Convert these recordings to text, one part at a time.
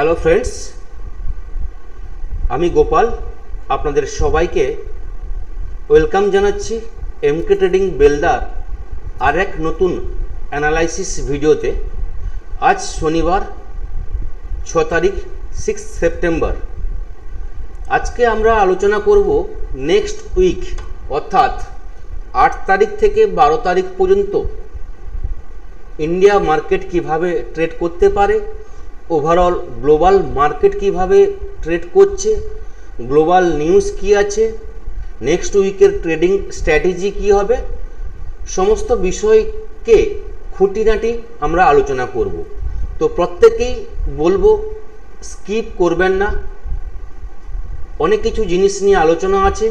Hello friends, আমি গোপাল আপনাদের সবাইকে ওয়েলকাম জানাচ্ছি এমকে ট্রেডিং বেলদার আর এক নতুন অ্যানালাইসিস ভিডিওতে। আজ শনিবার 6 তারিখ 6 সেপ্টেম্বর। আজকে আমরা আলোচনা করব নেক্সট উইক অর্থাৎ 8 তারিখ থেকে 12 তারিখ পর্যন্ত ইন্ডিয়া মার্কেট কিভাবে ট্রেড করতে পারে, ওভারঅল গ্লোবাল মার্কেট কিভাবে ট্রেড করছে, গ্লোবাল নিউজ কি আছে, নেক্সট উইকের ট্রেডিং স্ট্র্যাটেজি কি হবে, সমস্ত বিষয়কে খুঁটিনাটি আমরা আলোচনা করব। তো প্রত্যেকেই বলবো স্কিপ করবেন না, অনেক কিছু জিনিস নিয়ে আলোচনা আছে,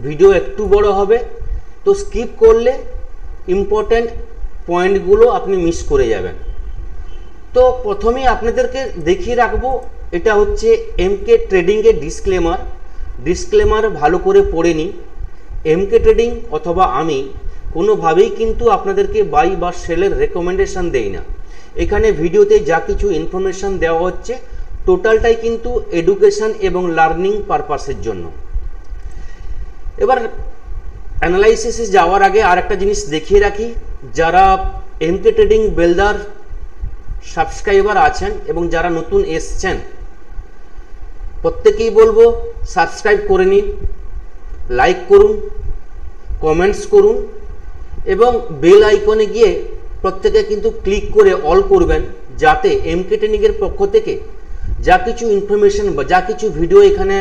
ভিডিও একটু বড় হবে, তো স্কিপ করলে ইম্পর্ট্যান্ট পয়েন্টগুলো আপনি মিস করে যাবেন। তো প্রথমেই আপনাদেরকে দেখিয়ে রাখবো, এটা হচ্ছে এমকে ট্রেডিংয়ের ডিসক্লেমার ভালো করে পড়ে নিন। এমকে ট্রেডিং অথবা আমি কোনোভাবেই কিন্তু আপনাদেরকে বাই বা সেলের রেকমেন্ডেশন দেই না। এখানে ভিডিওতে যা কিছু ইনফরমেশান দেওয়া হচ্ছে টোটালটাই কিন্তু এডুকেশন এবং লার্নিং পারপাসের জন্য। এবার অ্যানালাইসিসে যাওয়ার আগে আর একটা জিনিস দেখিয়ে রাখি, যারা এমকে ট্রেডিং বেলদার সাবস্ক্রাইবার আছেন এবং যারা নতুন এসছেন প্রত্যেকেই বলবো সাবস্ক্রাইব করে নিন, লাইক করুন, কমেন্টস করুন এবং বেল আইকনে গিয়ে প্রত্যেকে কিন্তু ক্লিক করে অল করবেন, যাতে এমকে ট্রেডিংয়ের পক্ষ থেকে যা কিছু ইনফরমেশন বা যা কিছু ভিডিও এখানে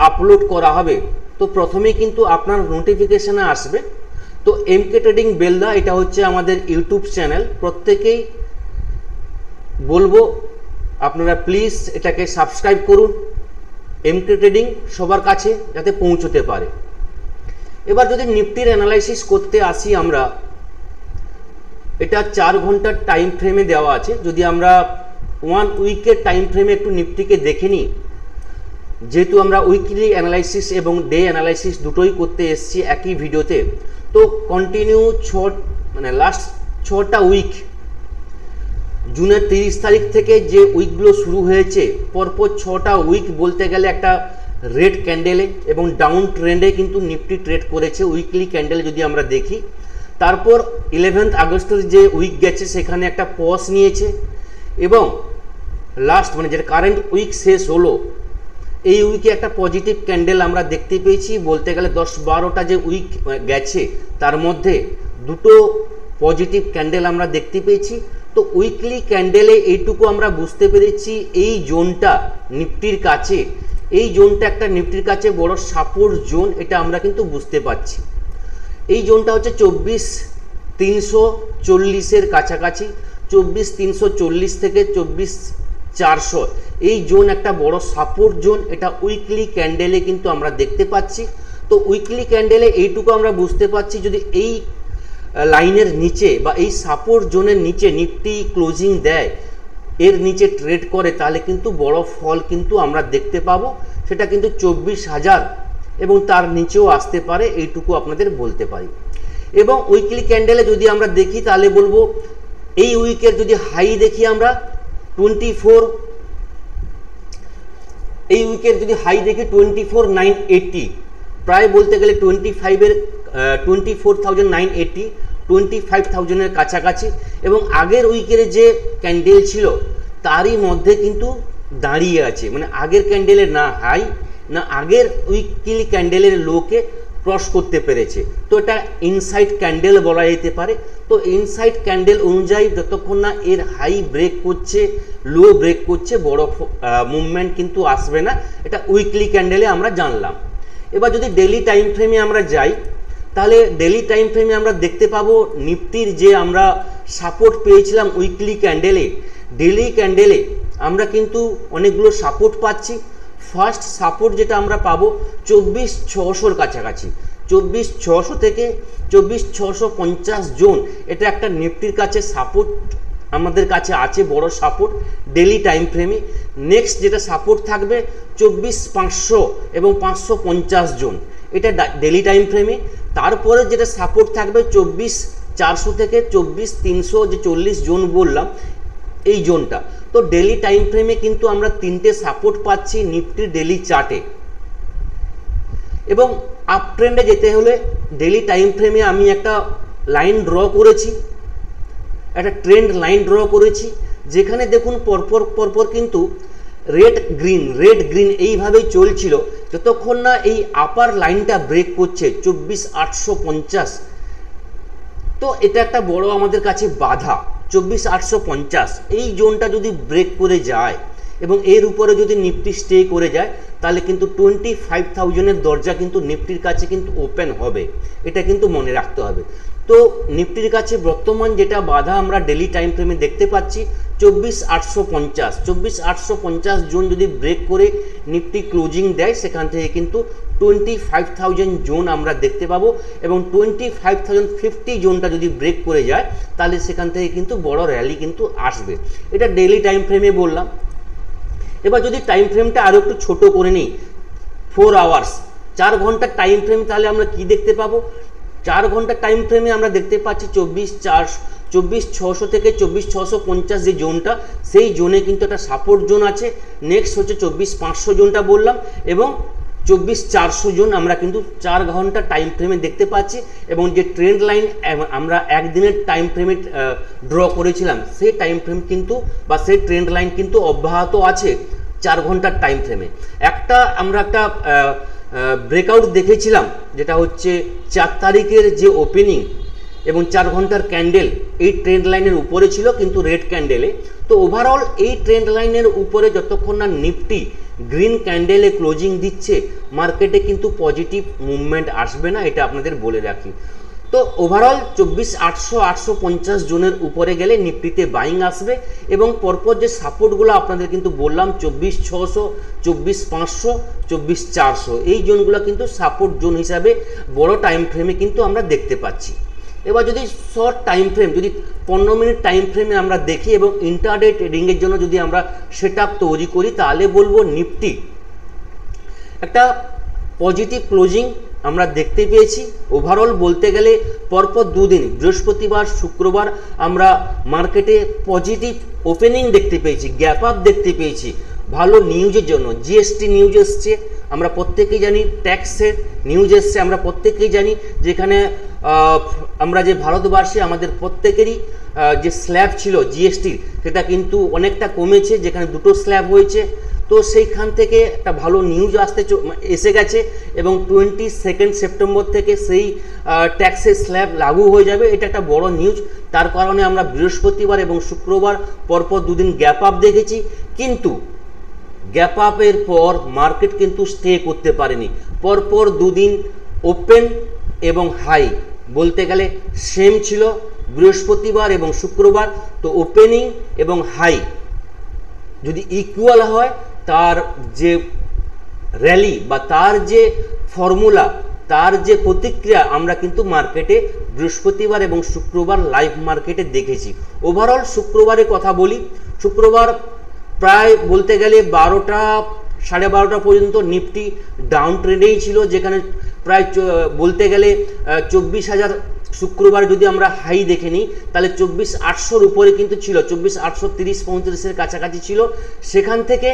আপলোড করা হবে তো প্রথমেই কিন্তু আপনার নোটিফিকেশানে আসবে। তো এমকে ট্রেডিং বেলদা এটা হচ্ছে আমাদের ইউটিউব চ্যানেল, প্রত্যেকেই বলবো আপনারা প্লিজ এটাকে সাবস্ক্রাইব করুন, এমকে ট্রেডিং সবার কাছে যাতে পৌঁছতে পারে। এবার যদি নিফটির অ্যানালাইসিস করতে আসি আমরা, এটা 4 ঘন্টার টাইম ফ্রেমে দেওয়া আছে। যদি আমরা 1 উইকের টাইম ফ্রেমে একটু নিফটিকে দেখে নিই, যেহেতু আমরা উইকলি অ্যানালাইসিস এবং ডে অ্যানালাইসিস দুটোই করতে এসেছি একই ভিডিওতে, তো কন্টিনিউ লাস্ট 6টা উইক, জুনের 30 তারিখ থেকে যে উইকগুলো শুরু হয়েছে পরপর 6টা উইক বলতে গেলে একটা রেড ক্যান্ডেলে এবং ডাউন ট্রেন্ডে কিন্তু নিফটি ট্রেড করেছে উইকলি ক্যান্ডেলে যদি আমরা দেখি। তারপর 11 আগস্টের যে উইক গেছে সেখানে একটা পজ নিয়েছে এবং লাস্ট যেটা কারেন্ট উইক শেষ হলো এই উইকে একটা পজিটিভ ক্যান্ডেল আমরা দেখতে পেয়েছি। বলতে গেলে 10-12টা যে উইক গেছে তার মধ্যে দুটো পজিটিভ ক্যান্ডেল আমরা দেখতে পেয়েছি। তো উইকলি ক্যান্ডেলে এইটুকু আমরা বুঝতে পেরেছি, এই জোনটা নিফটির কাছে, এই জোনটা একটা নিফটির কাছে বড় সাপোর্ট জোন, এটা আমরা কিন্তু বুঝতে পারছি। এই জোনটা হচ্ছে 24,340-এর কাছাকাছি, 24,340 থেকে 24,400 এই জোন একটা বড় সাপোর্ট জোন, এটা উইকলি ক্যান্ডেলে কিন্তু আমরা দেখতে পাচ্ছি। তো উইকলি ক্যান্ডেলে এইটুকু আমরা বুঝতে পারছি, যদি এই লাইনের নিচে বা এই সাপোর্ট জোনের নিচে নিফটি ক্লোজিং দেয়, এর নিচে ট্রেড করে, তাহলে কিন্তু বড় ফল কিন্তু আমরা দেখতে পাবো, সেটা কিন্তু 24,000 এবং তার নিচেও আসতে পারে, এইটুকু আপনাদের বলতে পারি। এবং উইকলি ক্যান্ডেলে যদি আমরা দেখি তাহলে বলবো এই উইকের যদি হাই দেখি আমরা 24, এই উইকের যদি হাই দেখি 24,980, প্রায় বলতে গেলে 24,980 25,000-এর কাছাকাছি, এবং আগের উইকের যে ক্যান্ডেল ছিল তারই মধ্যে কিন্তু দাঁড়িয়ে আছে, আগের ক্যান্ডেলের না হাই না আগের উইকলি ক্যান্ডেলের লোকে ক্রস করতে পেরেছে। তো এটা ইনসাইড ক্যান্ডেল বলা যেতে পারে। তো ইনসাইড ক্যান্ডেল অনুযায়ী যতক্ষণ না এর হাই ব্রেক করছে, লো ব্রেক করছে, বড় মুভমেন্ট কিন্তু আসবে না, এটা উইকলি ক্যান্ডেলে আমরা জানলাম। এবার যদি ডেলি টাইম ফ্রেমে আমরা যাই, তাহলে ডেলি টাইম ফ্রেমে আমরা দেখতে পাবো নিফটির যে আমরা সাপোর্ট পেয়েছিলাম উইকলি ক্যান্ডেলে, ডেলি ক্যান্ডেলে আমরা কিন্তু অনেকগুলো সাপোর্ট পাচ্ছি। ফার্স্ট সাপোর্ট যেটা আমরা পাবো 24,600-র কাছাকাছি, 24,600 থেকে 24,650 জোন, এটা একটা নিফটির কাছে সাপোর্ট আমাদের কাছে আছে, বড় সাপোর্ট ডেলি টাইম ফ্রেমে। নেক্সট যেটা সাপোর্ট থাকবে 24,500 এবং 550 জোন, এটা ডেলি টাইম ফ্রেমে। তারপরে যেটা সাপোর্ট থাকবে 24,400 থেকে 24,300, যে 40 জোন বললাম, এই জোনটা। তো ডেলি টাইম ফ্রেমে কিন্তু আমরা 3টে সাপোর্ট পাচ্ছি নিফটির ডেলি চার্টে, এবং আপ ট্রেন্ডে যেতে হলে ডেলি টাইম ফ্রেমে আমি একটা লাইন ড্র করেছি, একটা ট্রেন্ড লাইন ড্র করেছি, যেখানে দেখুন পরপর কিন্তু রেড গ্রিন এইভাবেই চলছিল যতক্ষণ না এই আপার লাইনটা ব্রেক করছে 24,850। তো এটা একটা বড় আমাদের কাছে বাধা, 24,850 এই জোনটা যদি ব্রেক করে যায় এবং এর উপরে যদি নিফটি স্টে করে যায়, তাহলে কিন্তু 25,000-এর দরজা কিন্তু নিফটির কাছে কিন্তু ওপেন হবে, এটা কিন্তু মনে রাখতে হবে। তো নিফটির কাছে বর্তমান যেটা বাধা আমরা ডেলি টাইম ফ্রেমে দেখতে পাচ্ছি 24,850 জোন যদি ব্রেক করে নিফটি ক্লোজিং দেয়, সেখান থেকে কিন্তু 25,000 জোন আমরা দেখতে পাবো, এবং 25,050 জোনটা যদি ব্রেক করে যায় তাহলে সেখান থেকে কিন্তু বড় র্যালি কিন্তু আসবে। এটা ডেলি টাইম ফ্রেমে বললাম। এবার যদি টাইম ফ্রেমটা আরও একটু ছোট করে নিই, 4 আওয়ার্স 4 ঘন্টার টাইম ফ্রেম, তাহলে আমরা কি দেখতে পাবো? 4 ঘন্টার টাইম ফ্রেমে আমরা দেখতে পাচ্ছি 24,600 থেকে 24,650 যে জোনটা, সেই জোনে কিন্তু একটা সাপোর্ট জোন আছে। নেক্সট হচ্ছে 24,500 জোনটা বললাম, এবং 24,400 জোন আমরা কিন্তু 4 ঘন্টা টাইম ফ্রেমে দেখতে পাচ্ছি। এবং যে ট্রেন্ড লাইন আমরা একদিনের টাইম ফ্রেমে ড্র করেছিলাম, সেই টাইম ফ্রেম কিন্তু বা সেই ট্রেন্ড লাইন কিন্তু অব্যাহত আছে 4 ঘন্টার টাইম ফ্রেমে। আমরা একটা ব্রেকআউট দেখেছিলাম, যেটা হচ্ছে 4 তারিখের যে ওপেনিং এবং 4 ঘন্টার ক্যান্ডেল এই ট্রেন্ড লাইনের উপরে ছিল, কিন্তু রেড ক্যান্ডেলে। তো ওভারঅল এই ট্রেন্ড লাইনের উপরে যতক্ষণ না নিফটি গ্রিন ক্যান্ডেলে ক্লোজিং দিচ্ছে, মার্কেটে কিন্তু পজিটিভ মুভমেন্ট আসবে না, এটা আপনাদের বলে রাখি। তো ওভারঅল 24,850 জোনের উপরে গেলে নিফটিতে বাইং আসবে, এবং পরপর যে সাপোর্টগুলো আপনাদের কিন্তু বললাম 24,600, 24,500, 24,400 এই জোনগুলো কিন্তু সাপোর্ট জোন হিসাবে বড় টাইম ফ্রেমে কিন্তু আমরা দেখতে পাচ্ছি। এবার যদি শর্ট টাইম ফ্রেম, যদি 15 মিনিট টাইম ফ্রেমে আমরা দেখি এবং ইন্টারডে ট্রেডিংয়ের জন্য যদি আমরা সেটআপ তৈরি করি, তাহলে বলবো নিফটি একটা পজিটিভ ক্লোজিং আমরা দেখতে পেয়েছি। ওভারঅল বলতে গেলে পরপর 2 দিন, বৃহস্পতিবার শুক্রবার, আমরা মার্কেটে পজিটিভ ওপেনিং দেখতে পেয়েছি, গ্যাপ আপ দেখতে পেয়েছি। ভালো নিউজের জন্য জিএসটি নিউজ এসছে, আমরা প্রত্যেকেই জানি, ট্যাক্সের নিউজ এসছে, আমরা প্রত্যেকেই জানি, যেখানে আমরা যে ভারতবর্ষে আমাদের প্রত্যেকেরই যে স্ল্যাব ছিল জিএসটির, সেটা কিন্তু অনেকটা কমেছে, যেখানে 2টো স্ল্যাব হয়েছে। তো সেইখান থেকে একটা ভালো নিউজ এসে গেছে, এবং 22 সেপ্টেম্বর থেকে সেই ট্যাক্সের স্ল্যাব লাগু হয়ে যাবে, এটা একটা বড় নিউজ। তার কারণে আমরা বৃহস্পতিবার এবং শুক্রবার পরপর 2 দিন গ্যাপ আপ দেখেছি, কিন্তু গ্যাপ আপের পর মার্কেট কিন্তু স্টে করতে পারেনি। পরপর 2 দিন ওপেন এবং হাই বলতে গেলে সেম ছিল বৃহস্পতিবার এবং শুক্রবার। তো ওপেনিং এবং হাই যদি ইকুয়াল হয়, তার যে র্যালি বা তার যে ফর্মুলা, তার যে প্রতিক্রিয়া আমরা কিন্তু মার্কেটে বৃহস্পতিবার এবং শুক্রবার লাইভ মার্কেটে দেখেছি। ওভারঅল শুক্রবারের কথা বলি, শুক্রবার প্রায় বলতে গেলে 12টা সাড়ে 12টা পর্যন্ত নিফটি ডাউন ট্রেন্ডেই ছিল, যেখানে প্রায় বলতে গেলে 24,000 শুক্রবার যদি আমরা হাই দেখে নিই, তাহলে 24,800-র উপরে কিন্তু ছিল, 24,830-35-এর কাছাকাছি ছিল। সেখান থেকে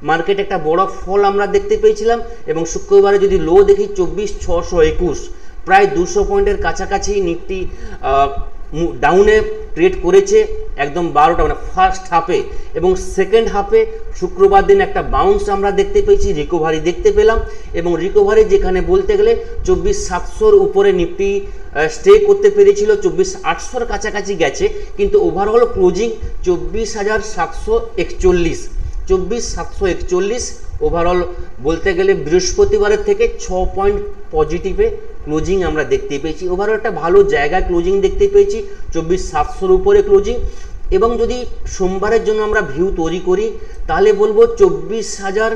মার্কেট একটা বড় ফল আমরা দেখতে পেয়েছিলাম, এবং শুক্রবারে যদি লো দেখি 24,621, প্রায় 200 পয়েন্টের কাছাকাছি নিফটি ডাউনে ট্রেড করেছে একদম 12টা, মানে ফার্স্ট হাফে। এবং সেকেন্ড হাফে শুক্রবার দিন একটা বাউন্স আমরা দেখতে পেয়েছি, রিকভারি দেখতে পেলাম, এবং রিকভারি যেখানে বলতে গেলে 24,700-র উপরে নিফটি স্টে করতে পেরেছিল, 24,800-র কাছাকাছি গেছে, কিন্তু ওভারঅল ক্লোজিং 24,741, 24,741 ওভারঅল বলতে গেলে বৃহস্পতিবারের থেকে 6 পয়েন্ট পজিটিভে ক্লোজিং আমরা দেখতে পেয়েছি। ওভারঅল একটা ভালো জায়গায় ক্লোজিং দেখতে পেয়েছি, 24,700-র উপরে ক্লোজিং। এবং যদি সোমবারের জন্য আমরা ভিউ তৈরি করি, তাহলে বলবো 24,000,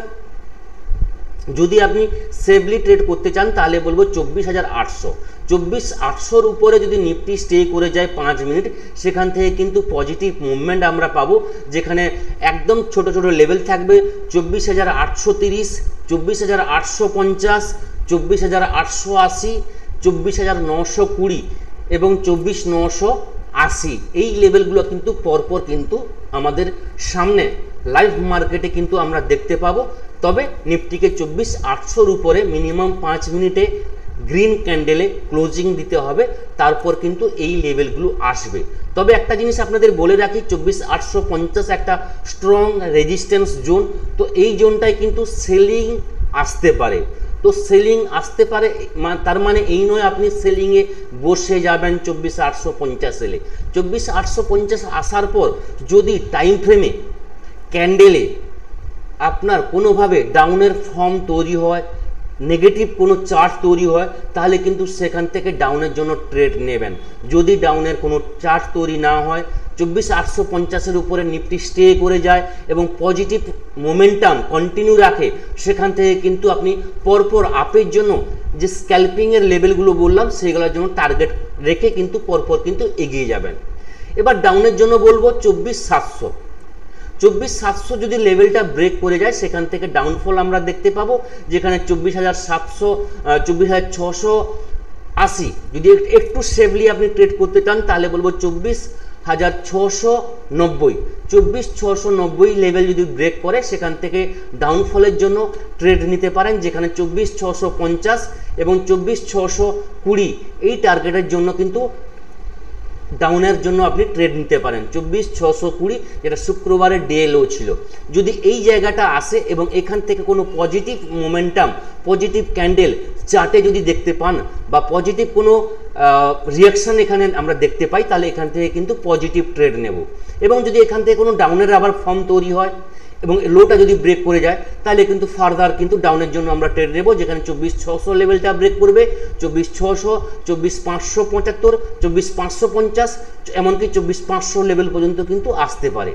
যদি আপনি সেফলি ট্রেড করতে চান তাহলে বলবো 24,800, 24,800-র উপরে যদি নিফটি স্টে করে যায় 5 মিনিট, সেখান থেকে কিন্তু পজিটিভ মুভমেন্ট আমরা পাবো, যেখানে একদম ছোট ছোট লেভেল থাকবে 24,830, 24,850, 24,880, 24,920 এবং 24,980। 80 এই লেভেলগুলো কিন্তু পরপর কিন্তু আমাদের সামনে লাইভ মার্কেটে কিন্তু আমরা দেখতে পাবো। তবে নিফটিকে 24,800 উপরে মিনিমাম 5 মিনিটে গ্রিন ক্যান্ডেলে ক্লোজিং দিতে হবে, তারপর কিন্তু এই লেভেলগুলো আসবে। তবে একটা জিনিস আপনাদের বলে রাখি, 24,850 একটা স্ট্রং রেজিস্ট্যান্স জোন, তো এই জোনটায় কিন্তু সেলিং আসতে পারে। তো সেলিং আসতে পারে তার মানে এই নয় আপনি সেলিংয়ে বসে যাবেন 24,850 এলে। 24,850 আসার পর যদি টাইম ফ্রেমে ক্যান্ডেলে আপনার কোনোভাবে ডাউনের ফর্ম তৈরি হয়, নেগেটিভ কোনো চার্ট তৈরি হয়, তাহলে কিন্তু সেখান থেকে ডাউনের জন্য ট্রেড নেবেন। যদি ডাউনের কোনো চার্ট তৈরি না হয়, 24,850 উপরে নিফটি স্টে করে যায় এবং পজিটিভ মোমেন্টাম কন্টিনিউ রাখে, সেখান থেকে কিন্তু আপনি পরপর আপের জন্য যে স্ক্যালপিংয়ের লেভেলগুলো বললাম সেগুলোর জন্য টার্গেট রেখে কিন্তু পরপর কিন্তু এগিয়ে যাবেন। এবার ডাউনের জন্য বলবো 24,700 যদি লেভেলটা ব্রেক করে যায়, সেখান থেকে ডাউনফল আমরা দেখতে পাবো, যেখানে 24,700 24,680 যদি একটু সেফলি আপনি ট্রেড করতে চান তাহলে বলবো 24,690 24,690 লেভেল যদি ব্রেক করে সেখান থেকে ডাউনফলের জন্য ট্রেড নিতে পারেন, যেখানে 24,650 এবং 24,620 এই টার্গেটের জন্য কিন্তু ডাউনের জন্য আপনি ট্রেড নিতে পারেন। 24,620 যেটা শুক্রবারের ডে লো ছিল, যদি এই জায়গাটা আসে এবং এখান থেকে কোনো পজিটিভ মোমেন্টাম পজিটিভ ক্যান্ডেল চার্টে যদি দেখতে পান বা পজিটিভ কোনো রিয়াকশান এখানে আমরা দেখতে পাই, তাহলে এখান থেকে কিন্তু পজিটিভ ট্রেড নেব। এবং যদি এখান থেকে কোনো ডাউনের আবার ফর্ম তৈরি হয় এবং লোটা যদি ব্রেক করে যায়, তাহলে কিন্তু ফার্দার কিন্তু ডাউনের জন্য আমরা ট্রেড নেব, যেখানে 24,600 লেভেলটা ব্রেক করবে, 24,600 24,575 24,550 এমনকি 24,500 লেভেল পর্যন্ত কিন্তু আসতে পারে।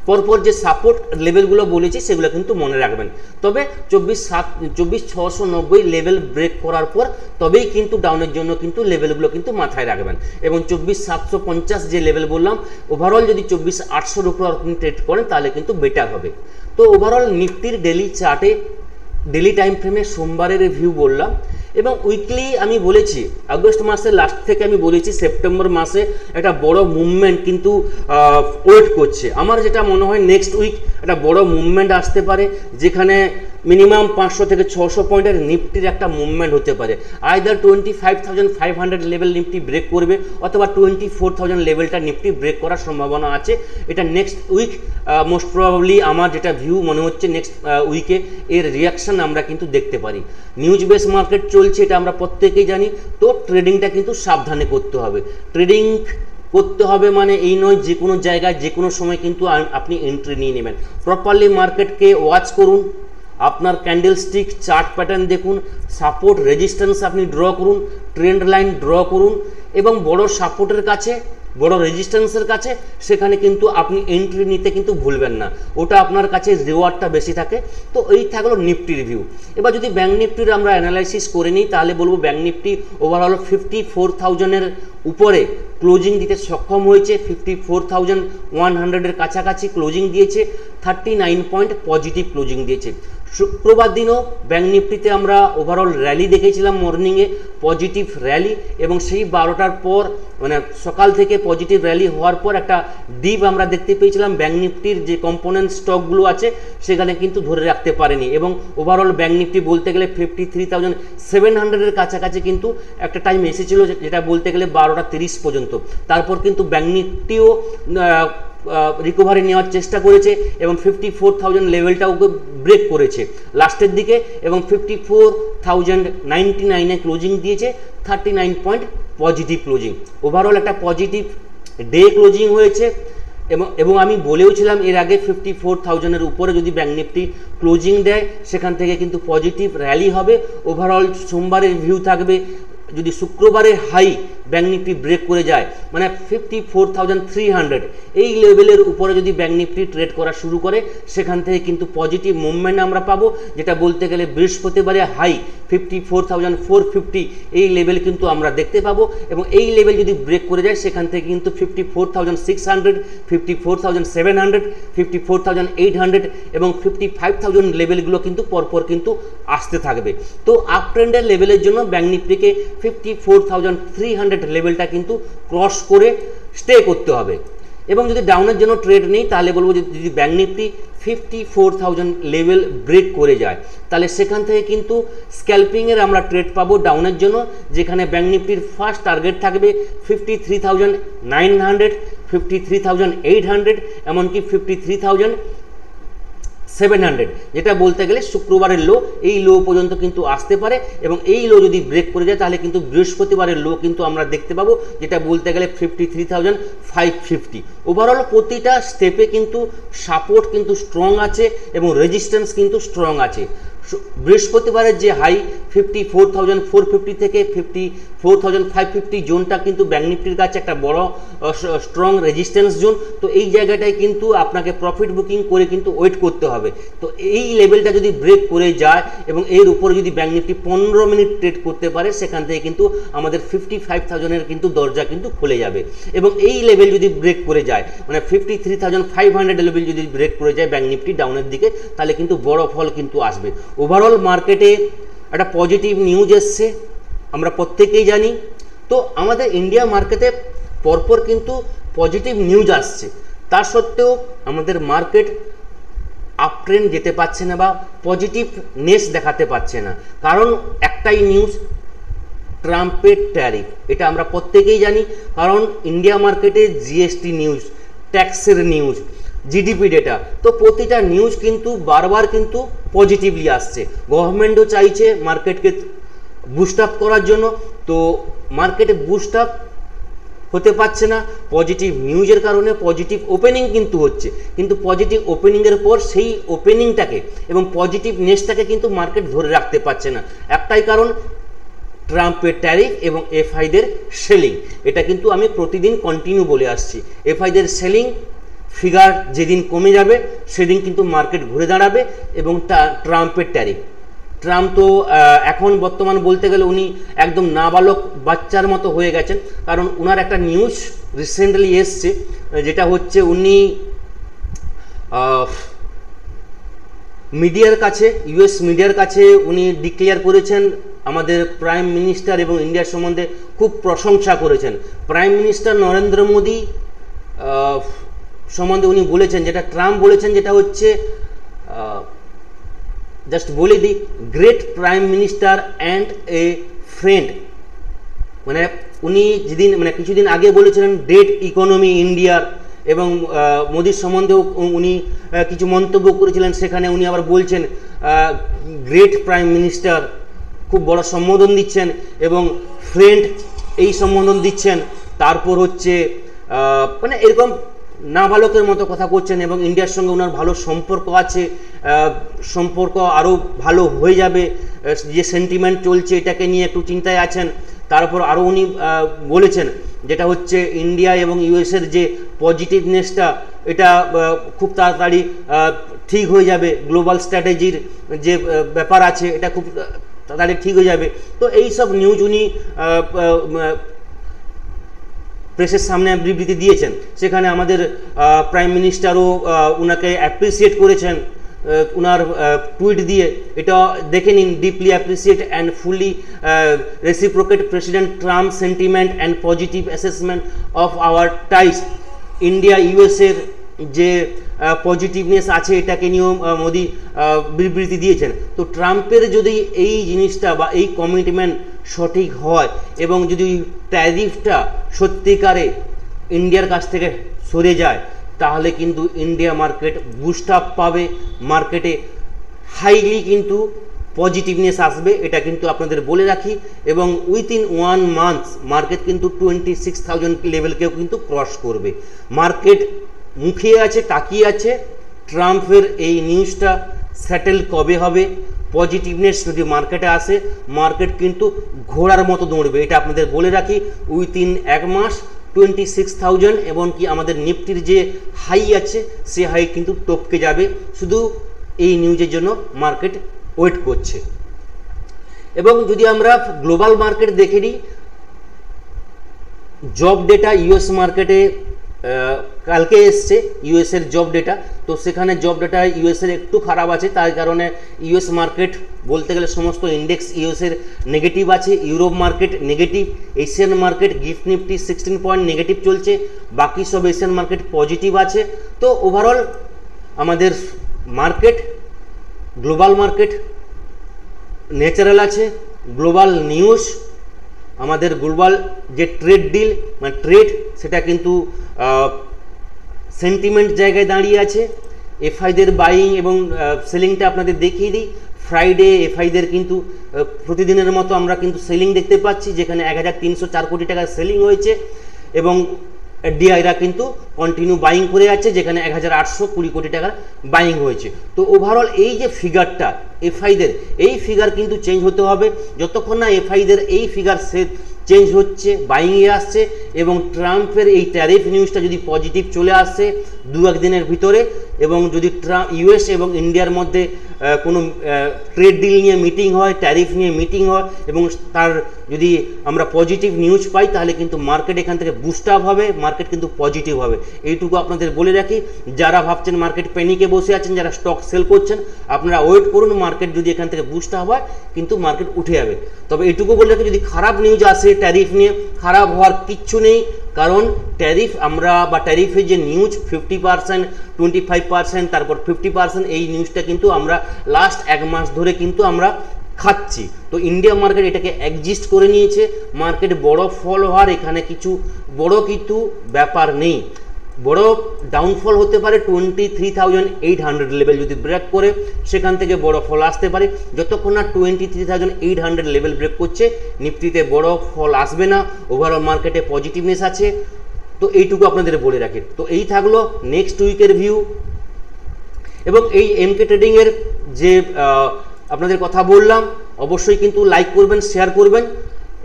পরপর যে সাপোর্ট লেভেলগুলো বলেছি সেগুলো কিন্তু মনে রাখবেন। তবে 24,690 লেভেল ব্রেক করার পর তবেই কিন্তু ডাউনের জন্য কিন্তু লেভেলগুলো কিন্তু মাথায় রাখবেন। এবং 24,750 যে লেভেল বললাম, ওভারঅল যদি 24,800 উপর আপনি ট্রেড করেন তাহলে কিন্তু বেটার হবে। তো ওভারঅল নিফটির ডেলি চার্টে ডেলি টাইম ফ্রেমে সোমবারের রিভিউ বললাম, এবং উইকলি আমি বলেছি আগস্ট মাসের লাস্ট থেকে আমি বলেছি সেপ্টেম্বর মাসে একটা বড় মুভমেন্ট কিন্তু ওয়েট করছে। আমার যেটা মনে হয় নেক্সট উইক একটা বড় মুভমেন্ট আসতে পারে, যেখানে মিনিমাম 500 থেকে 600 পয়েন্টের নিফটির একটা মুভমেন্ট হতে পারে। আইদার 25,500 লেভেল নিফটি ব্রেক করবে অথবা 24,000 লেভেলটা নিফটি ব্রেক করার সম্ভাবনা আছে। এটা নেক্সট উইক মোস্ট প্রবাবলি আমার যেটা ভিউ মনে হচ্ছে নেক্সট উইকে এর রিয়াকশান আমরা কিন্তু দেখতে পারি। নিউজ বেস মার্কেট চলছে, এটা আমরা প্রত্যেকেই জানি। তো ট্রেডিংটা কিন্তু সাবধানে করতে হবে। ট্রেডিং করতে হবে মানে এই নয় যে কোনো জায়গায় যে কোনো সময় কিন্তু আপনি এন্ট্রি নিয়ে নেবেন। প্রপারলি মার্কেটকে ওয়াচ করুন, আপনার ক্যান্ডেলস্টিক চার্ট প্যাটার্ন দেখুন, সাপোর্ট রেজিস্ট্যান্স আপনি ড্র করুন, ট্রেন্ড লাইন ড্র করুন, এবং বড় সাপোর্টের কাছে বড় রেজিস্ট্যান্সের কাছে সেখানে কিন্তু আপনি এন্ট্রি নিতে কিন্তু ভুলবেন না, ওটা আপনার কাছে রিওয়ার্ডটা বেশি থাকে। তো এই থাকলো নিফটি রিভিউ। এবার যদি ব্যাঙ্ক নিফটির আমরা অ্যানালাইসিস করে নিই তাহলে বলবো ব্যাঙ্ক নিফটি ওভারঅল 54,000-এর উপরে ক্লোজিং দিতে সক্ষম হয়েছে। 54,100-এর কাছাকাছি ক্লোজিং দিয়েছে, 39 পয়েন্ট পজিটিভ ক্লোজিং দিয়েছে। শুক্রবার দিনও ব্যাঙ্ক নিফটিতে আমরা ওভারঅল র্যালি দেখেছিলাম, মর্নিংয়ে পজিটিভ র্যালি, এবং সেই 12টার পর মানে সকাল থেকে পজিটিভ র্যালি হওয়ার পর একটা ডিপ আমরা দেখতে পেয়েছিলাম। ব্যাঙ্ক নিফটির যে কম্পোনেন্ট স্টকগুলো আছে সেখানে কিন্তু ধরে রাখতে পারেনি, এবং ওভারঅল ব্যাঙ্ক নিফটি বলতে গেলে 53,700-এর কাছাকাছি কিন্তু একটা টাইম এসেছিল, যেটা বলতে গেলে 12:30 পর্যন্ত। তারপর কিন্তু ব্যাঙ্ক নিফটিও রিকভারি নেওয়ার চেষ্টা করেছে এবং 54,000 লেভেলটাও ব্রেক করেছে লাস্টের দিকে, এবং 54,099-এ ক্লোজিং দিয়েছে, 39 পয়েন্ট পজিটিভ ক্লোজিং। ওভারঅল একটা পজিটিভ ডে ক্লোজিং হয়েছে। এবং আমি বলেওছিলাম এর আগে 54,000-এর উপরে যদি ব্যাঙ্ক নিফটি ক্লোজিং দেয় সেখান থেকে কিন্তু পজিটিভ র্যালি হবে। ওভারঅল সোমবারের ভিউ থাকবে যদি শুক্রবারের হাই ব্যাঙ্ক নিফটি ব্রেক করে যায়, মানে 54,300 এই লেভেলের উপরে যদি ব্যাঙ্ক নিফটি ট্রেড করা শুরু করে, সেখান থেকে কিন্তু পজিটিভ মুভমেন্ট আমরা পাবো, যেটা বলতে গেলে বৃহস্পতিবারে হাই 54,450 এই লেভেল কিন্তু আমরা দেখতে পাবো। এবং এই লেভেল যদি ব্রেক করে যায় সেখান থেকে কিন্তু 54,600, 54,700, 54,800 এবং 55,000 লেভেলগুলো কিন্তু পরপর কিন্তু আসতে থাকবে। তো আপ ট্রেন্ডের লেভেলের জন্য ব্যাঙ্ক নিফটিকে 54,300 লেভেলটা কিন্তু ক্রস করে স্টে করতে হবে। এবং যদি ডাউনের জন্য ট্রেড নেই তাহলে বলবো যে যদি ব্যাঙ্ক নিফটি 54,000 লেভেল ব্রেক করে যায় তাহলে সেখান থেকে কিন্তু স্ক্যাল্পিংয়ের আমরা ট্রেড পাবো ডাউনের জন্য, যেখানে ব্যাঙ্ক নিফটির ফার্স্ট টার্গেট থাকবে 53,900, 53,800, এমনকি 53,700, যেটা বলতে গেলে শুক্রবারের লো, এই লো পর্যন্ত কিন্তু আসতে পারে। এবং এই লো যদি ব্রেক করে যায় তাহলে কিন্তু বৃহস্পতিবারের লো কিন্তু আমরা দেখতে পাবো, যেটা বলতে গেলে 53,550। ওভারঅল প্রতিটা স্টেপে কিন্তু সাপোর্ট কিন্তু স্ট্রং আছে এবং রেজিস্ট্যান্স কিন্তু স্ট্রং আছে। বৃহস্পতিবারের যে হাই 54,450 থেকে 54,550 জোনটা কিন্তু ব্যাঙ্ক নিফটির কাছে একটা বড় স্ট্রং রেজিস্ট্যান্স জোন। তো এই জায়গাটায় কিন্তু আপনাকে প্রফিট বুকিং করে কিন্তু ওয়েট করতে হবে। তো এই লেভেলটা যদি ব্রেক করে যায় এবং এর উপরে যদি ব্যাঙ্ক নিফটি 15 মিনিট ট্রেড করতে পারে সেখান থেকে কিন্তু আমাদের 55,000-এর কিন্তু দরজা কিন্তু খুলে যাবে। এবং এই লেভেল যদি ব্রেক করে যায় মানে 53,500 লেভেল যদি ব্রেক করে যায় ব্যাঙ্ক নিফটি ডাউনের দিকে তাহলে কিন্তু বড় ফল কিন্তু আসবে। ওভারঅল মার্কেটে একটা পজিটিভ নিউজ এসছে, আমরা প্রত্যেকেই জানি। তো আমাদের ইন্ডিয়া মার্কেটে পরপর কিন্তু পজিটিভ নিউজ আসছে, তা সত্ত্বেও আমাদের মার্কেট আপ ট্রেন্ড যেতে পারছে না বা পজিটিভনেস দেখাতে পারছে না। কারণ একটাই নিউজ, ট্রাম্পের ট্যারিফ, এটা আমরা প্রত্যেকেই জানি। কারণ ইন্ডিয়া মার্কেটে জিএসটি নিউজ, ট্যাক্সের নিউজ, জিডিপি ডেটা, তো প্রতিটা নিউজ কিন্তু বারবার কিন্তু পজিটিভলি আসছে। গভর্নমেন্টও চাইছে মার্কেটকে বুস্ট আপ করার জন্য, তো মার্কেটে বুস্ট আপ হতে পারছে না পজিটিভ নিউজের কারণে। পজিটিভ ওপেনিং কিন্তু হচ্ছে, কিন্তু পজিটিভ ওপেনিংয়ের পর সেই ওপেনিংটাকে এবং পজিটিভনেসটাকে কিন্তু মার্কেট ধরে রাখতে পারছে না। একটাই কারণ, ট্রাম্পের ট্যারিফ এবং এফআইদের সেলিং। এটা কিন্তু আমি প্রতিদিন কন্টিনিউ বলে আসছি। এফআইদের সেলিং ফিগার যেদিন কমে যাবে সেদিন কিন্তু মার্কেট ঘুরে দাঁড়াবে। এবং ট্রাম্পের ট্যারিফ, ট্রাম্প তো এখন বর্তমান বলতে গেলে উনি একদম নাবালক বাচ্চার মতো হয়ে গেছেন। কারণ ওনার একটা নিউজ রিসেন্টলি এসছে, যেটা হচ্ছে উনি মিডিয়ার কাছে, ইউএস মিডিয়ার কাছে উনি ডিক্লেয়ার করেছেন, আমাদের প্রাইম মিনিস্টার এবং ইন্ডিয়ার সম্বন্ধে খুব প্রশংসা করেছেন। প্রাইম মিনিস্টার নরেন্দ্র মোদী সম্বন্ধে উনি বলেছেন, যেটা ট্রাম্প বলেছেন, যেটা হচ্ছে জাস্ট বলে দিই, great prime minister and a friend. মানে উনি যেদিন মানে কিছুদিন আগে বলেছিলেন ডেট ইকোনমি ইন্ডিয়ার, এবং মোদির সম্বন্ধেও উনি কিছু মন্তব্য করেছিলেন, সেখানে উনি আবার বলছেন গ্রেট প্রাইম মিনিস্টার, খুব বড় সম্বোধন দিচ্ছেন এবং ফ্রেন্ড এই সম্বোধন দিচ্ছেন। তারপর হচ্ছে মানে এরকম নাবালকের মতো কথা করছেন এবং ইন্ডিয়ার সঙ্গে ওনার ভালো সম্পর্ক আছে, সম্পর্ক আরও ভালো হয়ে যাবে, যে সেন্টিমেন্ট চলছে এটাকে নিয়ে একটু চিন্তায় আছেন। তারপর আরও উনি বলেছেন যেটা হচ্ছে ইন্ডিয়া এবং ইউএসের যে পজিটিভনেসটা এটা খুব তাড়াতাড়ি ঠিক হয়ে যাবে, গ্লোবাল স্ট্র্যাটেজির যে ব্যাপার আছে এটা খুব তাড়াতাড়ি ঠিক হয়ে যাবে। তো এই সব নিউজ উনি প্রেসের সামনে বিবৃতি দিয়েছেন, সেখানে আমাদের প্রাইম মিনিস্টারও ওনাকে অ্যাপ্রিসিয়েট করেছেন ওনার টুইট দিয়ে। এটা দেখে নিন, deeply appreciate and fully reciprocate President Trump sentiment and positive assessment of our ties. India ইউএসের যে পজিটিভনেস আছে এটাকে নিয়েও মোদি বিবৃতি দিয়েছেন। তো ট্রাম্পের যদি এই জিনিসটা বা এই কমিটমেন্ট সঠিক হয় এবং যদি ট্যারিফটা সত্যিকারে ইন্ডিয়ার কাছ থেকে সরে যায় তাহলে কিন্তু ইন্ডিয়া মার্কেট বুস্ট আপ পাবে, মার্কেটে হাইলি কিন্তু পজিটিভনেস আসবে, এটা কিন্তু আপনাদের বলে রাখি। এবং উইথিন 1 মান্থ মার্কেট কিন্তু 26,000 লেভেলকেও কিন্তু ক্রস করবে। মার্কেট মুখিয়ে আছে, তাকিয়ে আছে ট্রাম্পের এই নিউজটা সেটেল কবে হবে। পজিটিভনেস যদি মার্কেটে আসে মার্কেট কিন্তু ঘোড়ার মতো দৌড়বে, এটা আপনাদের বলে রাখি। উইথিন 1 মাস 26,000 এবং কি আমাদের নিফটির যে হাই আছে সে হাই কিন্তু টপকে যাবে। শুধু এই নিউজের জন্য মার্কেট ওয়েট করছে। এবং যদি আমরা গ্লোবাল মার্কেট দেখে নিই, জব ডেটা ইউএস মার্কেটে কালকে এসছে ইউএসের জব ডেটা, তো সেখানে জব ডেটা ইউএসের একটু খারাপ আছে, তার কারণে ইউএস মার্কেট বলতে গেলে সমস্ত ইন্ডেক্স ইউএসের নেগেটিভ আছে, Europe market negative, Asian market gift Nifty 16 point negative চলছে, বাকি সব এশিয়ান মার্কেট পজিটিভ আছে। তো ওভারঅল আমাদের মার্কেট, গ্লোবাল মার্কেট ন্যাচারাল আছে। গ্লোবাল নিউজ, আমাদের গ্লোবাল যে ট্রেড ডিল মানে ট্রেড, সেটা কিন্তু সেন্টিমেন্ট জায়গায় দাঁড়িয়ে আছে। এফআইদের বাইং এবং সেলিংটা আপনাদের দেখিয়ে দিই। ফ্রাইডে এফআইদের কিন্তু প্রতিদিনের মতো আমরা কিন্তু সেলিং দেখতে পাচ্ছি, যেখানে 1304 কোটি টাকার সেলিং হয়েছে, এবং ডিআইরা কিন্তু কন্টিনিউ বাইং করে আছে, যেখানে 1820 কোটি টাকার বাইং হয়েছে। তো ওভারঅল এই যে ফিগারটা এফআইদের, এই ফিগার কিন্তু চেঞ্জ হতে হবে। যতক্ষণ না এফআইদের এই ফিগার চেঞ্জ হচ্ছে, বাইংয়ে আসছে, এবং ট্রাম্পের এই ট্যারিফ নিউজটা যদি পজিটিভ চলে আসছে 2-1 দিনের ভিতরে, এবং যদি ইউএস এবং ইন্ডিয়ার মধ্যে কোনো ট্রেড ডিল নিয়ে মিটিং হয়, ট্যারিফ নিয়ে মিটিং হয়, এবং তার যদি আমরা পজিটিভ নিউজ পাই, তাহলে কিন্তু মার্কেট এখান থেকে বুস্ট আপ হবে, মার্কেট কিন্তু পজিটিভ হবে। এইটুকু আপনাদের বলে রাখি। যারা ভাবছেন মার্কেট প্যানিকে বসে আছেন, যারা স্টক সেল করছেন, আপনারা ওয়েট করুন, মার্কেট যদি এখান থেকে বুস্ট আপ হয় কিন্তু মার্কেট উঠে যাবে। তবে এইটুকু বলে রাখি, যদি খারাপ নিউজ আসে ট্যারিফ নিয়ে, খারাপ হওয়ার কিচ্ছু নেই, কারণ ট্যারিফ আমরা বা ট্যারিফের যে নিউজ 50%, 25%, তারপর 50%, এই নিউজটা কিন্তু আমরা লাস্ট 1 মাস ধরে কিন্তু আমরা খাচ্ছি। তো ইন্ডিয়া মার্কেট এটাকে অ্যাডজাস্ট করে নিয়েছে। মার্কেট বড় ফল হওয়ার এখানে কিছু বড় কিন্তু ব্যাপার নেই। বড় ডাউনফল হতে পারে 23,800 লেভেল যদি ব্রেক করে, সেখান থেকে বড় ফল আসতে পারে। যতক্ষণ না 23,800 লেভেল ব্রেক করছে, নিফটিতে বড় ফল আসবে না। ওভারঅল মার্কেটে পজিটিভনেস আছে। তো এইটুকু আপনাদের বলে রাখি। তো এই থাকলো নেক্সট উইকের ভিউ, এবং এই এমকে ট্রেডিংয়ের যে আপনাদের কথা বললাম, অবশ্যই কিন্তু লাইক করবেন, শেয়ার করবেন,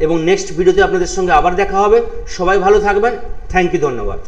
এবং নেক্সট ভিডিওতে আপনাদের সঙ্গে আবার দেখা হবে। সবাই ভালো থাকবেন। থ্যাংক ইউ, ধন্যবাদ।